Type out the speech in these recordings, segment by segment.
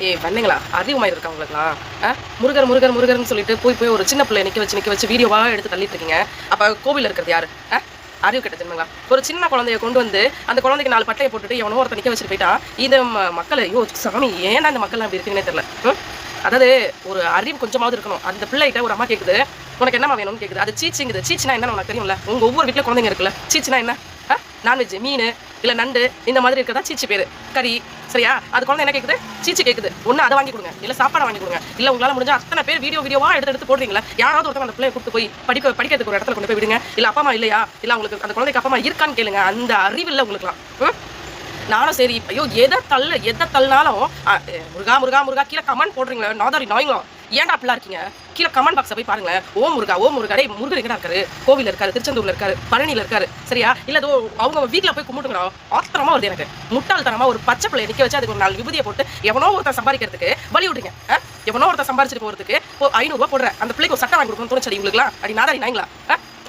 பண்ணீங்களா? அறிவுமாயிரம் இருக்கா உங்களுக்குலாம்? முருகர், முருகர், முருகர்ன்னு சொல்லிட்டு போய் ஒரு சின்ன பிள்ளைய நிக்க வச்சு வீடியோவா எடுத்து தள்ளிட்டு இருக்கீங்க. அப்ப கோவில்ல இருக்கிறது யாரு? அறிவு கெட்ட ஜென்மங்களா? ஒரு சின்ன குழந்தைய கொண்டு வந்து, அந்த குழந்தைக்கு 4 பட்டைய போட்டுட்டு எவனோ ஒருத்தன் நிக்க வச்சுட்டு போயிட்டான். இந்த மக்கள் ஐயோ சாமி ஏன்டா இந்த மக்கள்லாம் அப்படி இருக்கீங்கன்னே தெரியல. அதாவது ஒரு அறிவு கொஞ்சமாவது இருக்கணும். அந்த பிள்ளைகிட்ட ஒரு அம்மா கேக்குது, உனக்கு என்னம்மா வேணும்னு கேக்குது. அது சீச்சிங்குது. சீச்சினா என்னன்னு உனக்கு தெரியும்ல? உங்க ஒவ்வொரு வீட்ல குழந்தைங்க இருக்குல்ல. சீச்சினா என்ன? நான்வெஜ், மீன், இல்ல நண்டு இந்த மாதிரி இருக்கிறதா சீச்சி பேரு. கறி சரியா? அது குழந்தை என்ன கேக்குது? சீச்சி கேக்குது. ஒண்ணு அதை வாங்கி கொடுங்க, இல்ல சாப்பாடு வாங்கி கொடுங்க. இல்ல உங்களால முடிஞ்சா அத்தனை பேர் வீடியோவா எடுத்து போடுறீங்களா? யாராவது ஒருத்தர் அந்த பிள்ளைய கூட்டு போய் படிக்கிறதுக்கு ஒரு இடத்துல கொண்டு போய் விடுங்க. இல்ல அப்பா அம்மா இல்லையா? இல்ல உங்களுக்கு அந்த குழந்தைக்கு அப்பா அம்மா இருக்கான்னு கேளுங்க. அந்த அறிவு இல்லை உங்களுக்குலாம். நானும் சரி ஐயோ எதை தள்ளினாலும் முருகா முருகா முருகா கீழே கமெண்ட் போடுறீங்களா? நாதாரி நாய்ங்களா ஏன்டா அப்படிலாம் இருக்கீங்க? கீழே கமெண்ட் பாக்ஸை போய் பாருங்களேன். ஓ முருகா டேய் முருகர் எங்கடா இருக்காரு? கோவில இருக்காரு, திருச்செந்தூர்ல இருக்காரு, பழனியில இருக்காரு சரியா? இல்ல அவங்க வீட்டுல போய் கும்பிட்டுங்களா? ஆத்திரமா வருது எனக்கு. முட்டாள்தனமா ஒரு பச்சை பிள்ளைய நிக்க வச்சு அதுக்கு ஒரு 4 விபூதியை போட்டு எவனோ ஒருத்தன் சம்பாதிக்கிறதுக்கு வழி விடுங்க. எவனோ ஒருத்தன் சம்பாதிச்சுட்டு போறதுக்கு 500 ரூபாய் போடுற அந்த பிள்ளைக்கு ஒரு சட்டை வாங்கி கொடுக்கணும்னு தோணுச்சு உங்களுக்குலாம்? அடி நாதாரி நாய்ங்களா?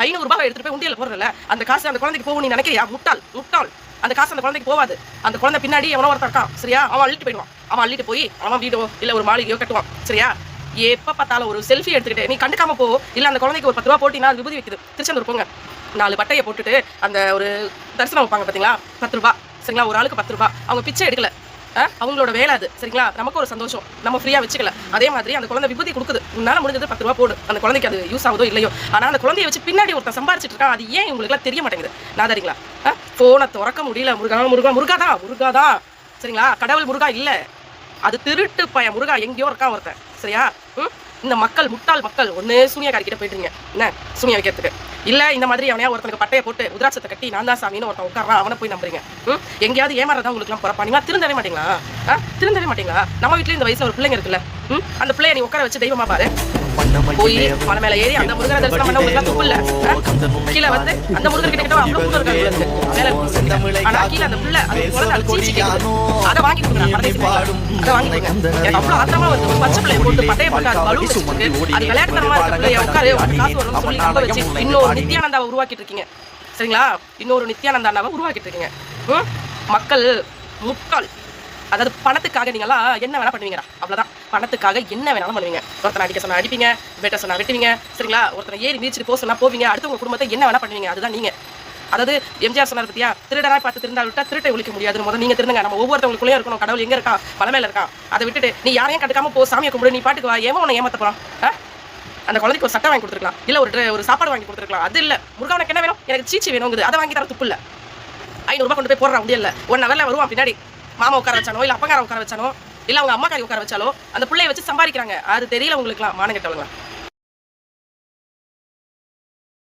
500 ரூபாய் எடுத்துட்டு போய் உண்டியல போடுறல அந்த காசு அந்த குழந்தைக்கு போகும் நீ நினைக்கிறியா? முட்டாள். அந்த காசு அந்த குழந்தைக்கு போவாது. அந்த குழந்தை பின்னாடி எவனோ ஒருத்தர் இருக்கான் சரியா? அவன் அள்ளிட்டு போயிடுவான். அவன் அள்ளிட்டு போய் அவன் வீடோ இல்ல ஒரு மாளிகையோ கட்டுவான் சரியா? எப்ப பார்த்தாலும் ஒரு செல்ஃபி எடுத்துக்கிட்டு நீ கண்டுக்காம போ. இல்ல அந்த குழந்தைக்கு ஒரு 10 ரூபா போட்டினா அது விபூதி வைக்குது. திருச்செந்தூர் போங்க, 4 பட்டையை போட்டுட்டு அந்த ஒரு தரிசனம் வைப்பாங்க பாத்தீங்களா? 10 ரூபாய் சரிங்களா? ஒரு ஆளுக்கு 10 ரூபாய். அவங்க பிச்சை எடுக்கல, அவங்களோட வேலை அது சரிங்களா? நமக்கு ஒரு சந்தோஷம், நம்ம ஃப்ரீயா வச்சுக்கல. அதே மாதிரி அந்த குழந்தை விபூதி கொடுக்குது. உன்னால முடிஞ்சது 10 ரூபாய் போடு. அந்த குழந்தைக்கு அது யூஸ் ஆகுதோ இல்லையோ, ஆனா அந்த குழந்தைய வச்சு பின்னாடி ஒருத்தன் சம்பாரிச்சிட்டு இருக்கான். அது ஏன் உங்களுக்கு தெரிய மாட்டேங்குது? நாதாரிங்களா? போனை திறக்க முடியல. முருகாதான் சரிங்களா? கடவுள் முருகா இல்ல, அது திருட்டு பையன் முருகா எங்கேயோ இருக்கான் ஒருத்தன் சரியா? இந்த மக்கள் முட்டாள் மக்கள் ஒண்ணு சூனியக்காரிக்கிட்ட போயிட்டுருங்க என்ன சூனியம் வைக்கிறதுக்கு, இல்ல இந்த மாதிரி அவனையா ஒருத்தனுக்கு பட்டையை போட்டு உதிராட்சத்தை கட்டி நான் தான் சாமின்னு ஒருத்தன் உட்காரான், அவனை போய் நம்புறீங்க. எங்கேயாவது ஏமாறதா உங்களுக்கு எல்லாம் போறப்பா? நீங்க திருந்தவே மாட்டீங்களா? நம்ம வீட்டுல இந்த வயசுல ஒரு பிள்ளைங்க இருக்குல்ல, அந்த பிள்ளைய நீ உட்கார வச்சு தெய்வமா பாரு. போய் மலை மேல ஏறி அந்த முருகரை தரிசனம் பண்ண உங்களுக்கு துப்பு இல்ல. கீழே வந்து அந்த முருகர் கிட்ட அவ்வளவு கூட்டம் இருக்காங்க. ஆனா கீழே அந்த பிள்ளை அது குழந்தை சீச்சி கேக்குது. அதை வாங்கி கொடுக்குறாங்க. அதை வாங்கி கொடுங்க. எனக்கு அவ்வளவு ஆத்திரமா வந்து ஒரு பச்சை பிள்ளைய போட்டு பட்டையை போட்டு அது பலூன் வச்சுட்டு அது விளையாட்டுத்தனமா இருக்க பிள்ளைய உட்காரு காசு வரும்னு சொல்லி நம்ப வச்சு இன்னொரு நித்யானந்தாவை உருவாக்கிட்டு இருக்கீங்க சரிங்களா? இன்னொரு நித்யானந்தாவை உருவாக்கிட்டு இருக்கீங்க. மக்கள் முட்டாள். அதாவது பணத்துக்காக நீங்களாம் என்ன வேணா பண்ணுவீங்கடா, அவ்வளவுதான். பணத்துக்காக என்ன வேணாலும் பண்ணுவீங்க. ஒருத்தனை அடிக்க சொன்னா அடிப்பீங்க, வெட்ட சொன்னா வெட்டுவீங்க சரிங்களா? ஒருத்தனை ஏறி மீச்சிட்டு போக சொன்னா போவீங்க. அடுத்து உங்க குடும்பத்தை என்ன வேணா பண்ணுவீங்க. அதுதான் நீங்க. அதாவது எம்ஜிஆர் சொன்னார் பத்தியா, திருடனா பார்த்து திருந்தா விட்டா திருட்டை ஒழிக்க முடியாதுன்னு முதல்ல நீங்க திருந்துங்க. நம்ம ஒவ்வொருத்தவங்களுக்குள்ளேயும் இருக்கணும். கடவுள் எங்க இருக்கான்? மலை மேல இருக்கான். அதை விட்டுட்டு நீ யாரையும் கண்டுக்காம போ, சாமியை கும்பிடு, நீ பாட்டுக்கு வா. ஏன் உன்னை ஏமாத்த போறான்? அந்த குழந்தைக்கு ஒரு சட்டை வாங்கி கொடுத்துருக்கலாம், இல்ல ஒரு சாப்பாடு வாங்கி கொடுத்துருக்கலாம். அது இல்ல முருகா உனக்கு என்ன வேணும்? எனக்கு சீச்சி வேணுங்குது. அதை வாங்கி தர துப்பு இல்ல. 500 ரூபாய் கொண்டு போய் போடுறான் முடியல. 1 ஹவர்ல வருவான் பின்னாடி. மாமா உட்கார வச்சானோ இல்ல அப்பங்கார உட்கார வச்சானோ இல்ல அவங்க அம்மாக்காரி உட்கார வச்சாலோ அந்த பிள்ளைய வச்சு சம்பாதிக்கிறாங்க. அது தெரியல உங்களுக்குலாம்? மானம் கெட்டவங்களா?